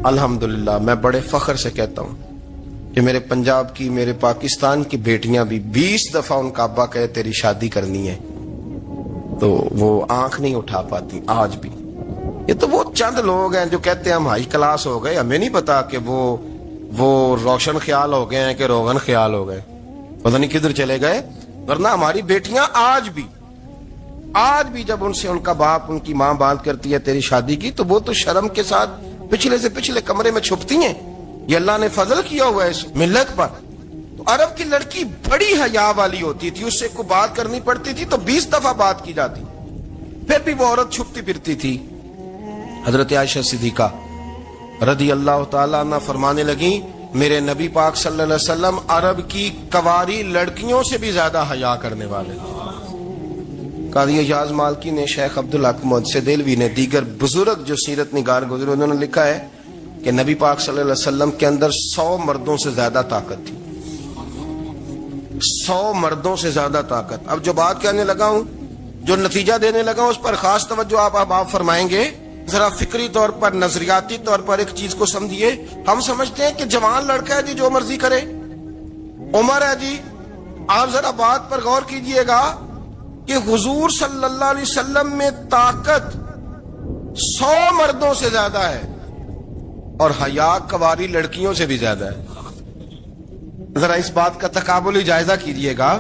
الحمدللہ میں بڑے فخر سے کہتا ہوں کہ میرے پنجاب کی، میرے پاکستان کی بیٹیاں بھی 20 دفعہ ان کا ابا کہے تیری شادی کرنی ہے تو وہ آنکھ نہیں اٹھا پاتی آج بھی. یہ تو وہ چند لوگ ہیں جو کہتے ہیں ہم ہائی کلاس ہو گئے، ہمیں نہیں پتا کہ وہ روشن خیال ہو گئے ہیں کہ روغن خیال ہو گئے، پتہ نہیں کدھر چلے گئے. ورنہ ہماری بیٹیاں آج بھی جب ان سے ان کا باپ، ان کی ماں بات کرتی ہے تیری شادی کی، تو وہ تو شرم کے ساتھ پچھلے سے پچھلے کمرے میں چھپتی ہیں. یہ اللہ نے فضل کیا ہوا ہے اس ملت پر. تو عرب کی لڑکی بڑی حیا والی ہوتی تھی، اس سے کوئی بات کرنی پڑتی تھی تو 20 دفعہ بات کی جاتی. फिर भी वो औरत छुपती फिरती थी। हजरत आयशा सिद्दीका रदी अल्लाह ताला अन्हा फरमाने लगी, मेरे नबी पाक सल्लल्लाहु अलैहि वसल्लम अरब की कवारी लड़कियों से भी ज्यादा हया करने वाले थे। कादी एजाज मालकी ने, शेख अब्दुल हक मुहद्दिस देलवी ने, दीगर बुजुर्ग जो सीरत निगार गुजरे, उन्होंने लिखा है कि नबी पाक सल्लल्लाहु अलैहि वसल्लम के अंदर 100 मर्दों से ज्यादा ताकत थी। 100 मर्दों से ज्यादा ताकत। अब जो बात कहने लगा हूं, जो नतीजा देने लगा हूं, उस पर खास तवज्जो आप फरमाएंगे। जरा फिक्री तौर पर, नजरियाती तौर पर एक चीज को समझिए। हम समझते हैं कि जवान लड़का है जी, जो मर्जी करे, उम्र है जी। आप जरा बात पर गौर कीजिएगा कि हुजूर सल्लल्लाहु अलैहि वसल्लम में ताकत 100 मर्दों से ज्यादा है और हया कवारी लड़कियों से भी ज्यादा है। जरा इस बात का तकाबुली जायजा कीजिएगा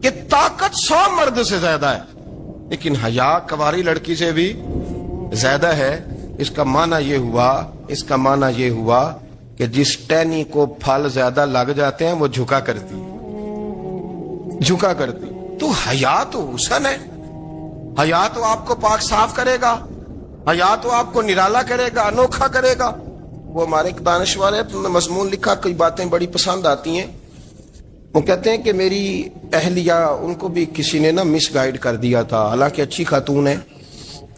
कि ताकत 100 मर्द से ज्यादा है, लेकिन हया कवारी लड़की से भी ज्यादा है। इसका माना ये हुआ कि जिस टहनी को फल ज्यादा लग जाते हैं वो झुका करती। तो हया तो हुस्न है, हया तो आपको पाक साफ करेगा, हया तो आपको निराला करेगा, अनोखा करेगा। वो हमारे एक दानिशवर है, तुमने मजमून लिखा, कई बातें बड़ी पसंद आती हैं। वो कहते हैं कि मेरी अहलिया, उनको भी किसी ने ना मिस गाइड कर दिया था, हालांकि अच्छी खातून है,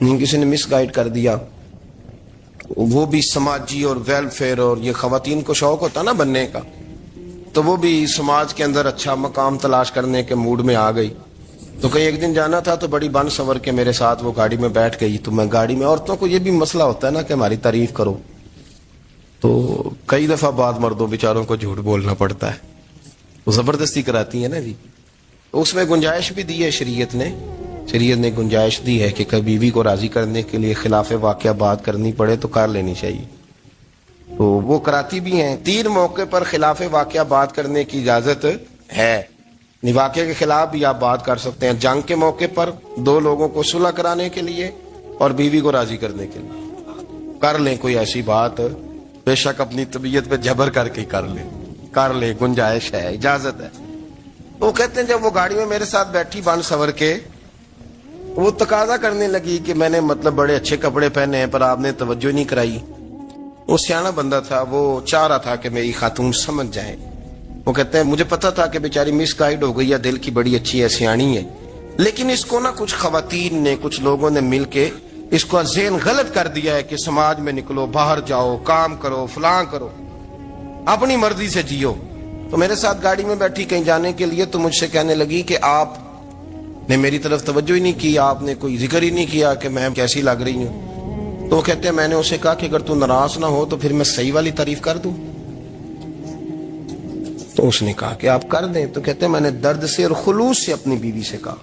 किसी ने मिस गाइड कर दिया। वो भी समाजी और वेलफेयर और ये खवातीन को शौक होता ना बनने का, तो वो भी समाज के अंदर अच्छा मकाम तलाश करने के मूड में आ गई। तो कहीं एक दिन जाना था तो बड़ी बन सवर के मेरे साथ वो गाड़ी में बैठ गई। तो मैं गाड़ी में, औरतों को ये भी मसला होता है ना कि हमारी तारीफ करो, तो कई दफा बाद मर्दों बेचारों को झूठ बोलना पड़ता है, वो जबरदस्ती कराती है ना जी। तो उसमें गुंजाइश भी दी है शरीयत ने गुंजाइश दी है कि कभी बीवी को राजी करने के लिए खिलाफ वाक़या बात करनी पड़े तो कर लेनी चाहिए। तो वो कराती भी हैं। 3 मौके पर खिलाफ वाक़या बात करने की इजाजत है। वाक़े के खिलाफ भी आप बात कर सकते हैं। जंग के मौके पर 2 लोगों को सुलह कराने के लिए और बीवी को राजी करने के लिए कर लें कोई ऐसी बात, बेशक अपनी तबीयत पे जबर करके कर ले, गुंजाइश है, इजाजत है। वो कहते हैं जब वो गाड़ी में मेरे साथ बैठी बन सवर के, वो तकाजा करने लगी कि मैंने मतलब बड़े अच्छे कपड़े पहने हैं पर आपने तवज्जो नहीं कराई। वो सियाना बंदा था, वो चाह रहा था कि मेरी खातून समझ जाए। वो कहते हैं मुझे पता था कि बेचारी मिस गाइड हो गई है, दिल की बड़ी अच्छी है, सियानी है, लेकिन इसको ना कुछ खवातीन ने, कुछ लोगों ने मिलके इसको ज़हन गलत कर दिया है कि समाज में निकलो, बाहर जाओ, काम करो, फलां करो, अपनी मर्जी से जियो। तो मेरे साथ गाड़ी में बैठी कहीं जाने के लिए, तो मुझसे कहने लगी कि आपने मेरी तरफ तवज्जो ही नहीं की, आपने कोई जिक्र ही नहीं किया कि मैं कैसी लग रही हूँ। तो कहते हैं मैंने उसे कहा कि अगर तू नाराज ना हो तो फिर मैं सही वाली तारीफ कर दूं। तो उसने कहा कि आप कर दें। तो कहते हैं मैंने दर्द से और खुलूस से अपनी बीवी से कहा,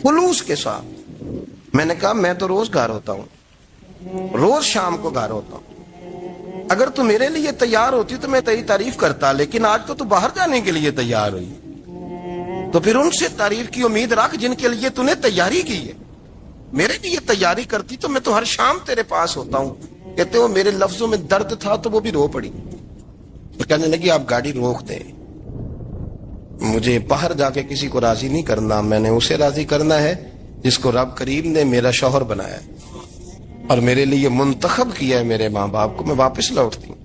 खुलूस के साथ। मैंने कहा मैं तो रोज घर होता हूँ, रोज शाम को घर होता हूँ, अगर तू मेरे लिए तैयार होती तो मैं तेरी तारीफ करता, लेकिन आज तो तू बाहर जाने के लिए तैयार हुई, तो फिर उनसे तारीफ की उम्मीद रख जिनके लिए तूने तैयारी की है। मेरे लिए तैयारी करती तो मैं तो हर शाम तेरे पास होता हूँ। कहते हो मेरे लफ्जों में दर्द था तो वो भी रो पड़ी। तो कहने लगी आप गाड़ी रोक दें, मुझे बाहर जाके किसी को राजी नहीं करना, मैंने उसे राजी करना है जिसको रब करीम ने मेरा शौहर बनाया और मेरे लिए मुंतखब किया है मेरे माँ बाप को। मैं वापस लौटती हूँ।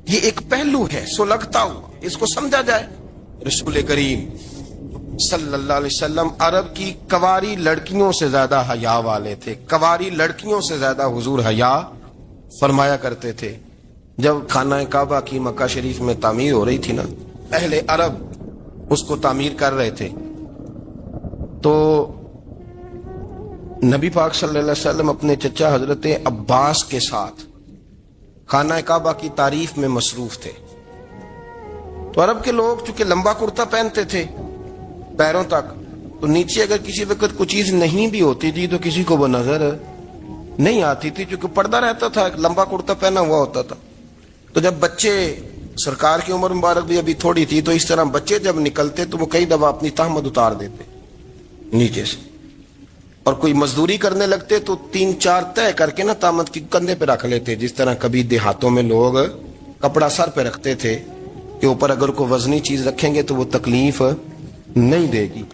ये एक पहलू है सुलगता हुआ, इसको समझा जाए। रसूल करीम सल्लल्लाहु अलैहि वसल्लम अरब की कवारी लड़कियों से ज्यादा हया वाले थे। कवारी लड़कियों से ज्यादा हुजूर हया फरमाया करते थे। जब खाना काबा की मक्का शरीफ में तामीर हो रही थी ना, अहले अरब उसको तामीर कर रहे थे, तो नबी पाक सल्लल्लाहु अलैहि वसल्लम अपने चचा हजरत अब्बास के साथ खाना काबा की तारीफ में मसरूफ थे। तो अरब के लोग चूंकि लंबा कुर्ता पहनते थे पैरों तक, तो नीचे अगर किसी वक्त कोई चीज नहीं भी होती थी तो किसी को वो नजर नहीं आती थी, क्योंकि पर्दा रहता था, लंबा कुर्ता पहना हुआ होता था। तो जब बच्चे, सरकार की उम्र मुबारक भी अभी थोड़ी थी, तो इस तरह बच्चे जब निकलते तो वो कई दफा अपनी तहमद उतार देते नीचे से, और कोई मजदूरी करने लगते तो 3-4 तय करके ना तामद की कंधे पे रख लेते। जिस तरह कभी देहातों में लोग कपड़ा सर पे रखते थे कि ऊपर अगर कोई वजनी चीज रखेंगे तो वो तकलीफ नहीं देगी।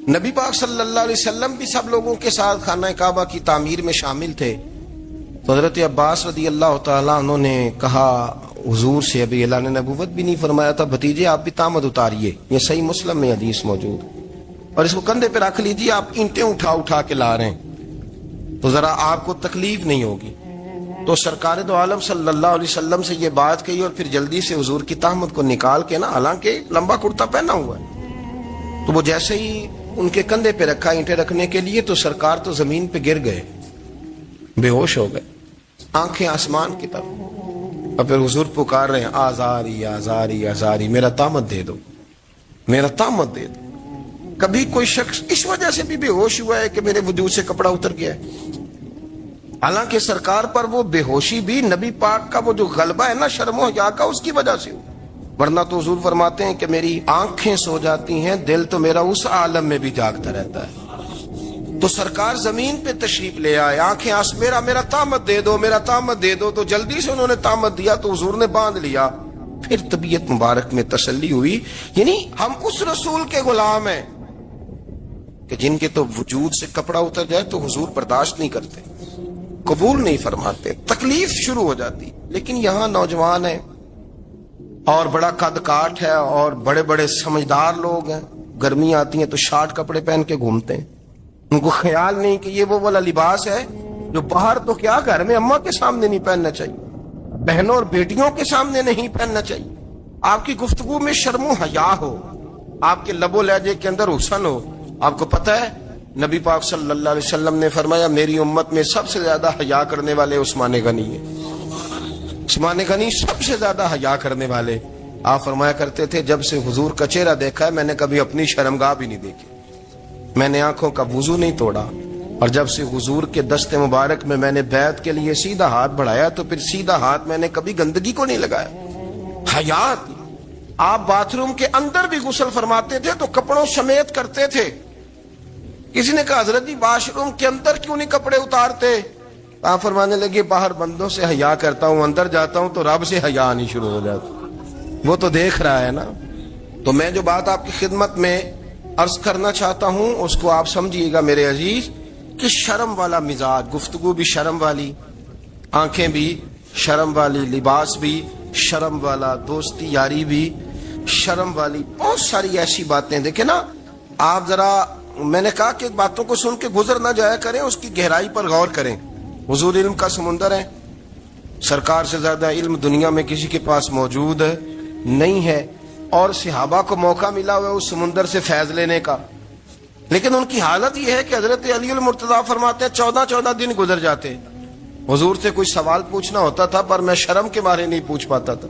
نبی پاک صلی اللہ علیہ وسلم بھی سب لوگوں کے ساتھ خانہ کعبہ کی تعمیر میں شامل تھے. تو حضرت عباس رضی اللہ تعالیٰ عنہ نے کہا حضور سے, ابھی اعلان نبوت بھی نہیں فرمایا تھا, بھتیجے آپ بھی تامد اتاریے, یہ صحیح مسلم میں حدیث موجود, اور اس کو کندھے پہ رکھ لیجیے, آپ اینٹیں اٹھا اٹھا کے لا رہے ہیں تو ذرا آپ کو تکلیف نہیں ہوگی. تو سرکار دو عالم صلی اللہ علیہ وسلم سے یہ بات کہی اور پھر جلدی سے حضور کی تہمت کو نکال کے نا, حالانکہ لمبا کرتا پہنا ہوا ہے, تو وہ جیسے ہی ان کے کندھے پہ رکھا اینٹیں رکھنے کے لیے تو سرکار تو زمین پہ گر گئے, بے ہوش ہو گئے, آنکھیں آسمان کی طرف, اور پھر حضور پکار رہے ہیں آزاری آزاری آزاری, میرا تامت دے دو, میرا تامت دے دو. کبھی کوئی شخص اس وجہ سے بھی بے ہوش ہوا ہے کہ میرے وجود سے کپڑا اتر گیا ہے؟ حالانکہ سرکار پر وہ بے ہوشی بھی نبی پاک کا وہ جو غلبہ ہے نا شرم و حیا کا, اس کی وجہ سے ہو, ورنہ تو حضور فرماتے ہیں کہ میری آنکھیں سو جاتی ہیں, دل تو میرا اس عالم میں بھی جاگتا رہتا ہے. تو سرکار زمین پہ تشریف لے آئے, آنکھیں میرا تامت دے دو, میرا تامت دے دو. تو جلدی سے انہوں نے تامت دیا تو حضور نے باندھ لیا. پھر طبیعت مبارک میں تسلی ہوئی, یعنی ہم اس رسول کے غلام ہیں کہ جن کے تو وجود سے کپڑا اتر جائے تو حضور برداشت نہیں کرتے, قبول نہیں فرماتے, تکلیف شروع ہو جاتی. لیکن یہاں نوجوان ہیں اور بڑا قد کاٹ ہے اور بڑے بڑے سمجھدار لوگ ہیں, گرمی آتی ہیں تو شارٹ کپڑے پہن کے گھومتے ہیں, ان کو خیال نہیں کہ یہ وہ والا لباس ہے جو باہر تو کیا گھر میں اماں کے سامنے نہیں پہننا چاہیے, بہنوں اور بیٹیوں کے سامنے نہیں پہننا چاہیے. آپ کی گفتگو میں شرم و حیا ہو, آپ کے لب و لہجے کے اندر حسن ہو. آپ کو پتہ ہے نبی پاک صلی اللہ علیہ وسلم نے فرمایا میری امت میں سب سے زیادہ حیا کرنے والے عثمان غنی ہیں, عثمان غنی سب سے زیادہ حیا کرنے والے. آپ فرمایا کرتے تھے جب سے حضور کا چہرہ دیکھا ہے میں نے کبھی اپنی شرمگاہ بھی نہیں دیکھی, میں نے آنکھوں کا وضو نہیں توڑا, اور جب سے حضور کے دست مبارک میں میں نے بیعت کے لیے سیدھا ہاتھ بڑھایا تو پھر سیدھا ہاتھ میں نے کبھی گندگی کو نہیں لگایا. حیات. آپ باتھ روم کے اندر بھی غسل فرماتے تھے تو کپڑوں سمیت کرتے تھے. کسی نے کہا حضرت جی واش روم کے اندر کیوں نہیں کپڑے اتارتے؟ آپ فرمانے لگے باہر بندوں سے حیا کرتا ہوں, اندر جاتا ہوں تو رب سے حیا نہیں شروع ہو جاتا, وہ تو دیکھ رہا ہے نا. تو میں جو بات آپ کی خدمت میں عرض کرنا چاہتا ہوں اس کو آپ سمجھیے گا میرے عزیز, کہ شرم والا مزاج, گفتگو بھی شرم والی, آنکھیں بھی شرم والی, لباس بھی شرم والا, دوستی یاری بھی شرم والی, بہت ساری ایسی باتیں. دیکھیں نا آپ ذرا, میں نے کہا کہ باتوں کو سن کے گزر نہ جایا کریں, اس کی گہرائی پر غور کریں. حضور علم کا سمندر ہے, سرکار سے زیادہ علم دنیا میں کسی کے پاس موجود نہیں ہے, اور صحابہ کو موقع ملا ہوا ہے اس سمندر سے فیض لینے کا. لیکن ان کی حالت یہ ہے کہ حضرت علی المرتضیٰ فرماتے ہیں 14 دن گزر جاتے, حضور سے کوئی سوال پوچھنا ہوتا تھا پر میں شرم کے مارے نہیں پوچھ پاتا تھا.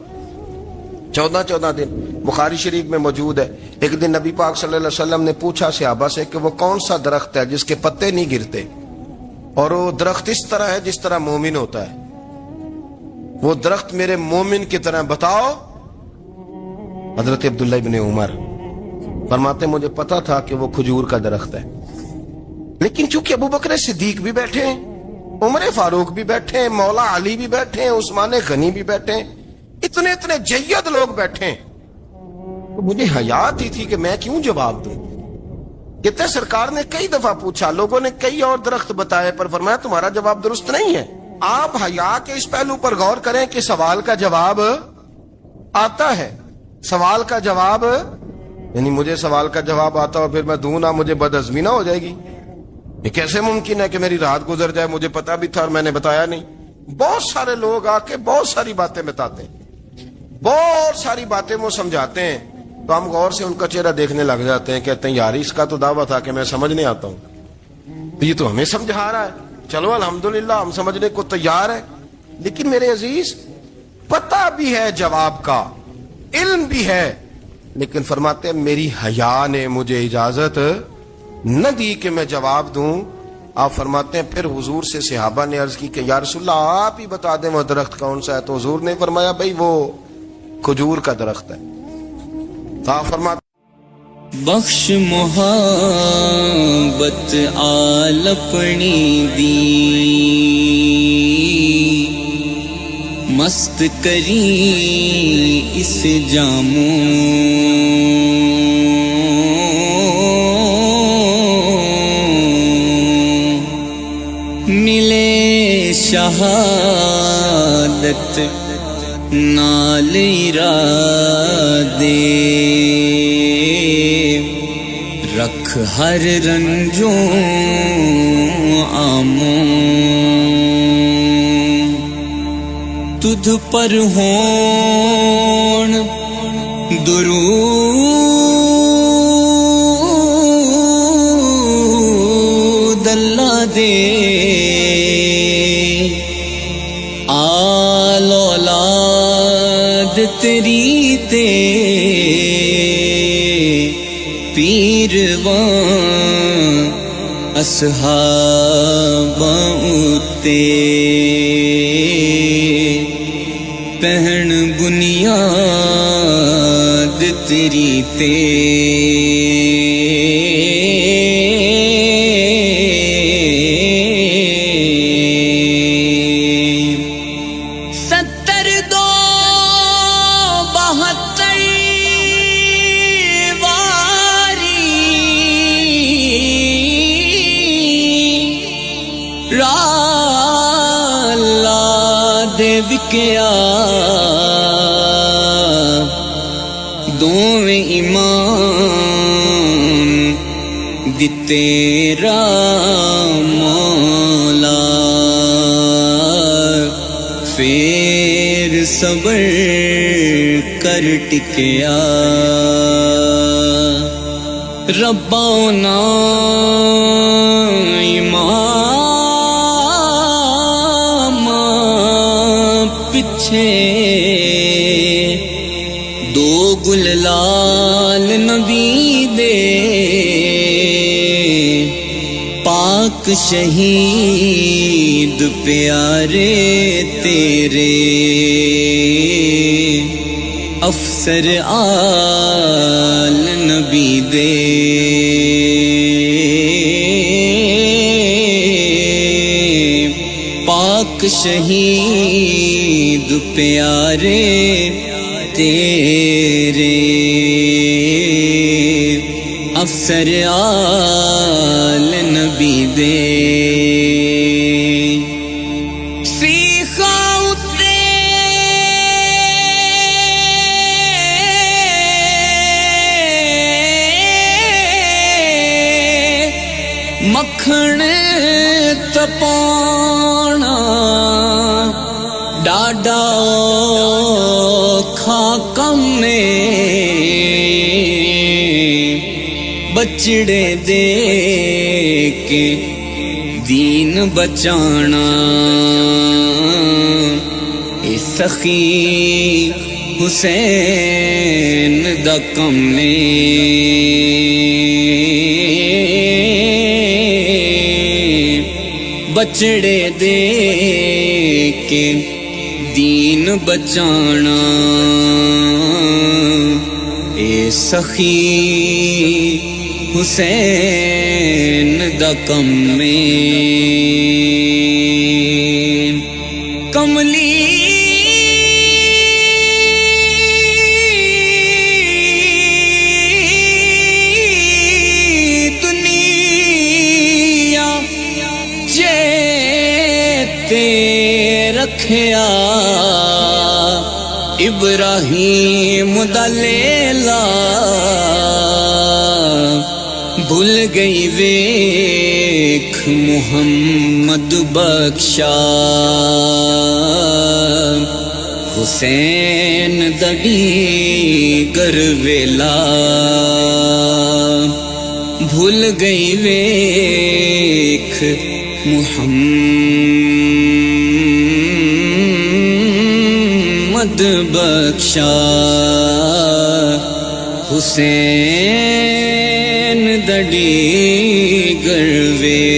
14 دن بخاری شریف میں موجود ہے. ایک دن نبی پاک صلی اللہ علیہ وسلم نے پوچھا صحابہ سے کہ وہ کون سا درخت ہے جس کے پتے نہیں گرتے, اور وہ درخت اس طرح ہے جس طرح مومن ہوتا ہے, وہ درخت میرے مومن کی طرح بتاؤ. حضرت عبداللہ ابن عمر فرماتے مجھے پتا تھا کہ وہ کھجور کا درخت ہے, لیکن چونکہ ابو بکر صدیق بھی بیٹھے ہیں, عمر فاروق بھی بیٹھے ہیں, مولا علی بھی بیٹھے ہیں, عثمان غنی بھی بیٹھے ہیں, اتنے جید لوگ بیٹھے ہیں, تو مجھے حیا آتی تھی کہ میں کیوں جواب دوں. کہتے سرکار نے کئی دفعہ پوچھا, لوگوں نے کئی اور درخت بتائے, پر فرمایا تمہارا جواب درست نہیں ہے. آپ حیا کے اس پہلو پر غور کریں کہ سوال کا جواب آتا ہے, سوال کا جواب, یعنی مجھے سوال کا جواب آتا ہو پھر میں دوں نہ, مجھے بدعزمی نہ ہو جائے گی. یہ کیسے ممکن ہے کہ میری رات گزر جائے, مجھے پتا بھی تھا اور میں نے بتایا نہیں. بہت سارے لوگ آ کے بہت ساری باتیں بتاتے ہیں, بہت ساری باتیں وہ سمجھاتے ہیں, تو ہم غور سے ان کا چہرہ دیکھنے لگ جاتے ہیں, کہتے ہیں یار اس کا تو دعویٰ تھا کہ میں سمجھنے آتا ہوں, تو یہ تو ہمیں سمجھا رہا ہے, چلو الحمدللہ ہم سمجھنے کو تیار ہیں. لیکن میرے عزیز پتہ بھی ہے جواب کا, علم بھی ہے, لیکن فرماتے ہیں میری حیا نے مجھے اجازت نہ دی کہ میں جواب دوں. آپ فرماتے ہیں پھر حضور سے صحابہ نے عرض کی کہ یا رسول اللہ آپ ہی بتا دیں وہ درخت کون سا ہے. تو حضور نے فرمایا بھئی وہ کھجور کا درخت ہے. تو آپ فرماتے بخش محبت آل اپنی دی, مست کری اس جاموں شہادت نال ارادے رکھ ہر رنجوں آموں تجھ پر ہون درود اللہ دے آل اولاد تیری تے پیروان اصحاباں اُتے پہن بنیاد تیری تے ستر دو بہتر واری رالا دے وکیا دوویں ایمان دتے را مولا پھر صبر کر ٹکیا ربانا امام پچھے دو گلال نبی دے پاک شہید پیارے تیرے افسر آل نبی دے پاک شہید پیارے تیرے افسر آل نبی دے سیخا اترے مکھن تپانا ڈاڈا کھا کم نے بچڑے دے کے دین بچانا اے سخی حسین دا کم نے بچڑے دے کے دین بچانا اے سخی حسین دا کم میں کملی دنیا چیتے رکھیا ابراہیم دا لیلا بھول گئی ویکھ محمد بخشا حسین دڑی گر ویلا بھول گئی ویکھ محمد بخشا حسین دڑی گروے